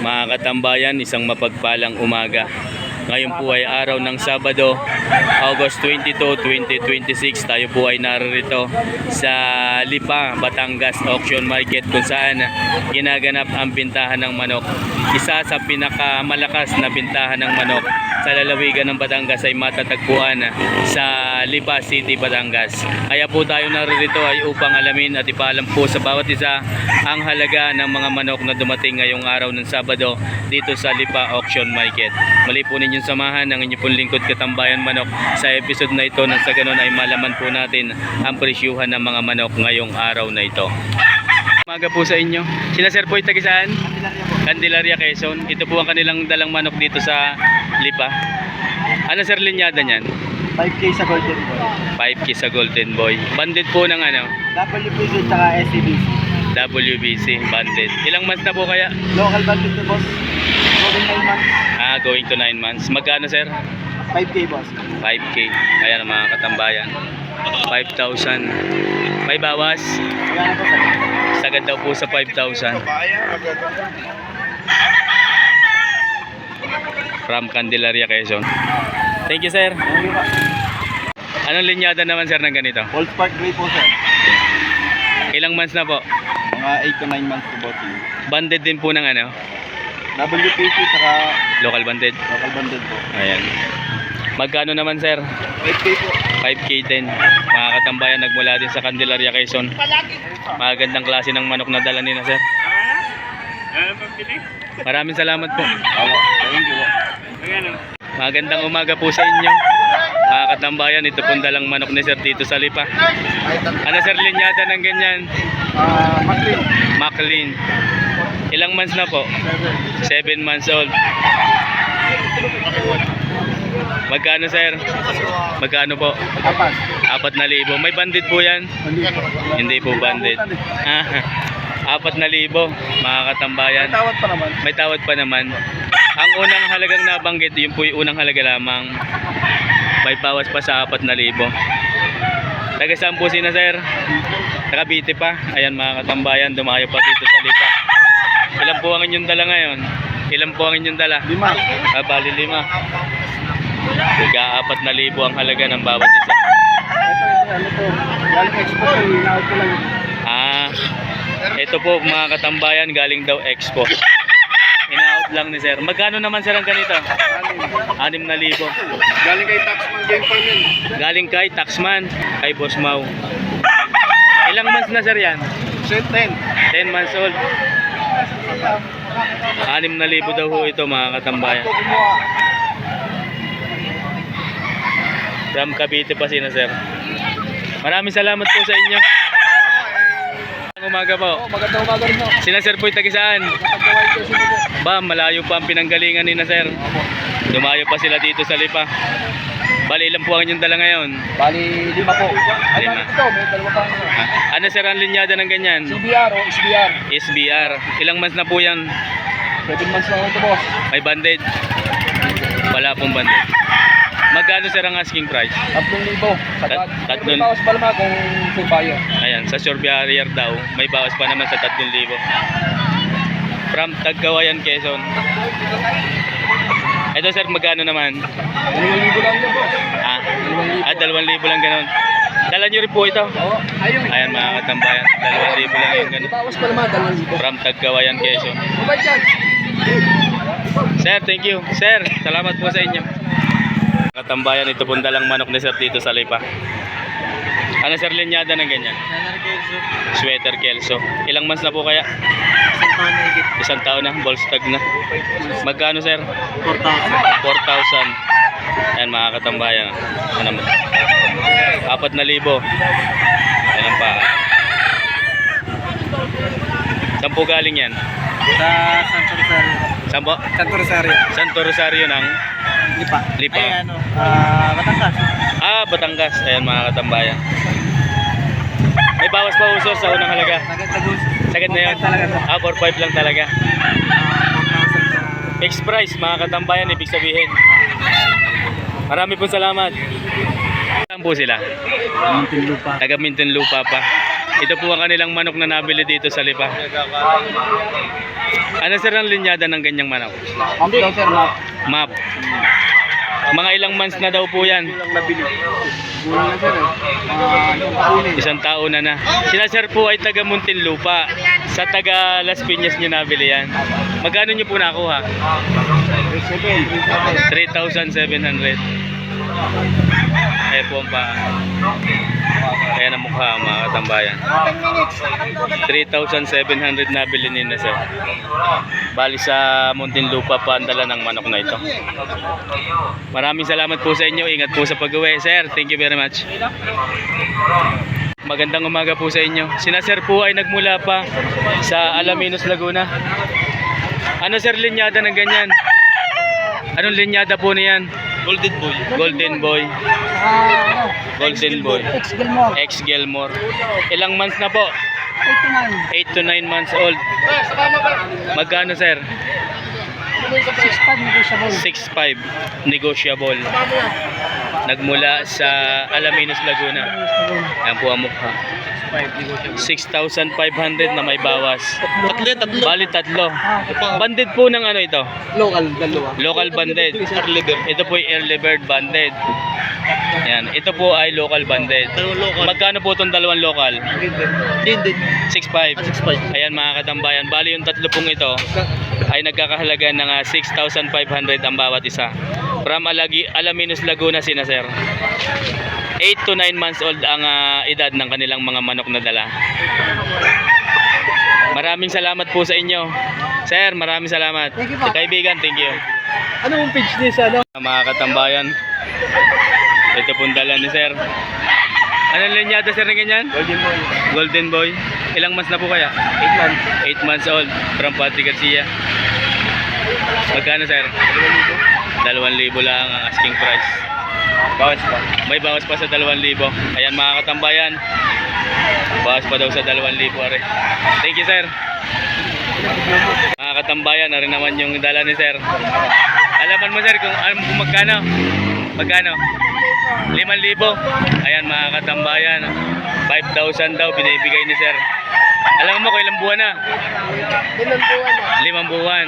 Mga katambayan, isang mapagpalang umaga. Ngayon po ay araw ng Sabado, August 22, 2026. Tayo po ay narito sa Lipa, Batangas Auction Market kung saan ginaganap ang bintahan ng manok. Isa sa pinakamalakas na bintahan ng manok sa lalawigan ng Batangas ay matatagpuan sa Lipa City, Batangas. Kaya po tayo narito ay upang alamin at ipaalam po sa bawat isa ang halaga ng mga manok na dumating ngayong araw ng Sabado dito sa Lipa Auction Market. Muli po ninyong samahan ng inyong pong lingkod Katambayan Manok sa episode na ito nang sa ganon ay malaman po natin ang presyuhan ng mga manok ngayong araw na ito. Umaga po sa inyo. Sila Sir Poy, taga saan? Candelaria, Quezon. Ito po ang kanilang dalang manok dito sa Lipa. Ano Sir linyada niyan? 5K sa Golden Boy. 5K sa Golden Boy. Banded po ng ano? WBC at SCBC. WBC banded. Ilang months na po kaya? Local bandit to boss. Going 9 months. Going to 9 months. Magkano Sir? 5K boss. 5K. Ayan ang mga katambayan. 5,000. May bawas. Kaya na po sa Sagad daw po sa 5,000. From Candelaria, Quezon. Thank you Sir. Thank you po. Anong linyada naman Sir ng ganito? Old Spark Gray po sir. Ilang months na po? Mga 8 to 9 months to boss. Banded din po ng ano? WPC saka Local banded. local bandit po. Ayan. Magkano naman Sir? 5K po. 5K din. Mga katambayan, nagmula din sa Candelaria, Quezon. Magandang klase ng manok na dala nila Sir. Maraming salamat po. Thank you po. Magandang umaga po sa inyo. Mga katambayan, ito pong dalang manok ni Sir dito sa Lipa. Ano Sir linyada ng ganyan? Maclean. Maclean. Ilang months na po? 7 months old. Magkano Sir? Magkano po? Apat. 4,000. May bandit po yan? Hindi po bandit. 4,000 mga katambayan. Tawad pa naman. May tawad pa naman. Ang unang halagang nabanggit, yun po yung unang halaga lamang. May bawas pa sa 4,000. Taga saan po sina Sir? Taga Cavite pa. Ayan mga katambayan, dumayo pa dito sa Lipa. Ilan po ang inyong dala ngayon? Ilan po ang inyong dala? 5. Bali 5. Tiga 4,000 ang halaga ng bawat isa. Ito. Galing expo ko. Inaot ko lang. Ito po mga katambayan, galing daw Expo. Ina-out lang ni Sir. Magkano naman Sir ang ganito? 6,000. Galing kay Taxman Game Farm yun. Galing kay Taxman, kay Boss Mau. Ilang months na Sir yan? 10. 10 months old. 6,000 daw ho ito mga katambayan. From Cavite pa sina Sir. Maraming salamat po sa inyo. Umaga po. Magandang umaga rin mo. Sina Sir Poy, taga saan? Pagkawal ko sino po. Ba, malayo pa ang pinanggalingan ni na Sir. Dumayo pa sila dito sa Lipa. Bali, ilan po ang inyong dala ngayon? Bali, 5 po. Ay, 5. ito, may dalawa pang Ano Sir ang linyada ng ganyan? CBR o SBR. SBR. Ilang months na po yan? 7 months lang ito boss. May banded? Wala pong banded. Magkano Sir ang asking price? 3,000. Tatlong- May bawas pa naman kung full buyer. Ayan, sa shore barrier daw, may bawas pa naman sa 3,000. From Tagkawayan, Quezon. Ito Sir, magkano naman? 2,000 lang yun boss. 2,000 lang ganun. Dala nyo rin po ito. Oo. Ayun. Ayan mga katambayan, 2,000 lang yung May ganun. bawas pa naman 2,000. From Tagkawayan, Quezon. Mabait yan. Sir, thank you. Sir, salamat po sa inyo. Katambayan, ito pong dalang manok ni Sir dito sa Lipa. Ano Sir linyada ng ganyan? Sweater Kelso. Ilang months na po kaya? Isang taon na, bolstag na. Magkano Sir? 4,000. Ayan mga katambayan. Ano mo? 4,000. Ayan pa. Saan po galing yan? Sa Santo Rosario. Saan po? Santo Rosario. Santo Rosario ng Lipa. Lipa. Ay, Batangas. Batangas. Ayan mga katambayan. May bawas pa uso sa unang halaga. Sagad na yun. 4,500 lang talaga. 4,000 Fixed price mga katambayan, ibig sabihin. Marami po salamat. Saan po sila? sa Muntinlupa. Taga Muntinlupa pa. Ito po ang kanilang manok na nabili dito sa Lipa. Ano sir ang linyada ng ganyang manok? Map daw sir, map. Map. Mga ilang months na daw po yan? Lang nabili. Bulan na sir eh. Isang taon eh. Isang taon na. Sila sir po ay taga Muntinlupa. Sa taga Las Piñas nyo nabili yan. Magkano nyo po nakuha? 3,700. Ayan po ang pa. Ayan ang mukha mga katambayan. 3,700 nabili nila sir. Bali sa Muntinlupa pa ang dala ng manok na ito. Maraming salamat po sa inyo. Ingat po sa pag-uwi sir. Thank you very much. Magandang umaga po sa inyo. Sina sir po ay nagmula pa sa Alaminos, Laguna. Ano sir linyada ng ganyan? Anong linyada po niyan? Golden boy. Golden Boy. Golden Boy. Ex-Gilmore. Ex-Gilmore. Ilang months na po? 89. 8 to 9 months old. Magkano sir? 6'5" negotiable. 6.5 negotiable. Nagmula sa Alaminos, Laguna. Yan po ang mukha. 6,500 na may bawas. Tatlo. Bali tatlo. Banded po ng ano ito? Local, dalawa. Local banded. Ito po ay early bird banded. Yan. Ito po ay local banded. Local. Magkano po itong dalawang local? Din. 6.5. 6'5". Ayan mga katambayan. Bali yung tatlo pong ito ay nagkakahalaga ng 6,500 ang bawat isa. From Alaminos, Laguna sina sir. 8 to 9 months old ang edad ng kanilang mga manok na dala. Maraming salamat po sa inyo. Sir, maraming salamat. Thank you po. Kaibigan, thank you. Ano mong page niya sa ano? Mga katambayan. Ito pong dala ni sir. Anong linyada sir na ganyan? Golden boy. Golden Boy. Ilang months na po kaya? 8 months. 8 months old. From Patri Garcia. Magkano sir? 2,000 lang ang asking price. Bawas pa. May bawas pa sa 2,000. Ayan mga katambayan. Bawas pa daw sa 2,000 are. Thank you sir. Mga katambayan, na rin naman yung dala ni sir. Alaman mo sir kung magkano? Magkano? 5,000. Ayan mga katambayan. 5,000 daw binibigay ni sir. Alam mo kung ilang buwan na? 5 buwan.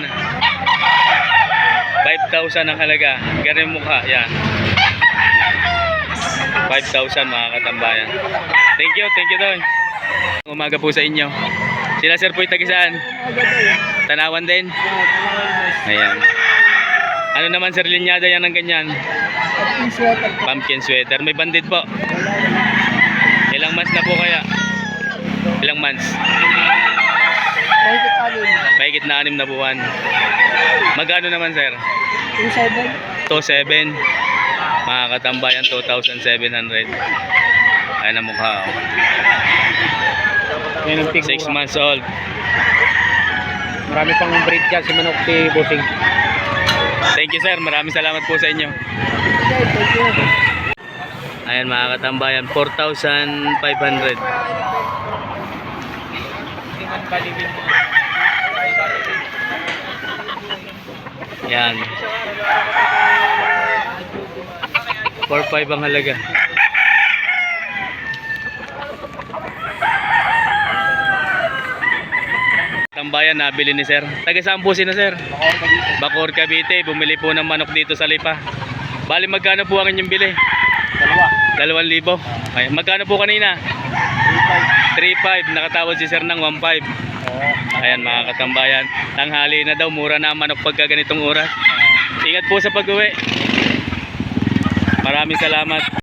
5,000 ang halaga. Ganun yung mukha. Yan. 5,000 mga katambayan. Thank you doon. Umaga po sa inyo. Sila sir po taga saan? Tanawan din? Ayan. Ano naman sir linyada yan ng ganyan? Pumpkin sweater. May bandit po. Ilang months na po kaya? Ilang months? Mahigit na 6 na buwan. Magkano naman sir? 2,700. Mga katambayan 2,700. Ayan ang mukha. 6 months old. Marami pang breed dyan si Manok si Bossing. Thank you sir. Maraming salamat po sa inyo. Ayan mga katambayan 4,500. Yan. 4,500 ang halaga. Tambayan nabili ni sir. Taga saan po sina sir? Bacoor, Cavite. Bumili po ng manok dito sa Lipa. Bali magkano po ang inyong bili? 2,000. Ay, magkano po kanina? 3,500. Nakatawad si sir ng 1,500. Ayan mga katambayan. Tanghali na daw. Mura na ang manok pagka ganitong oras. Ingat po sa pag-uwi. Maraming salamat.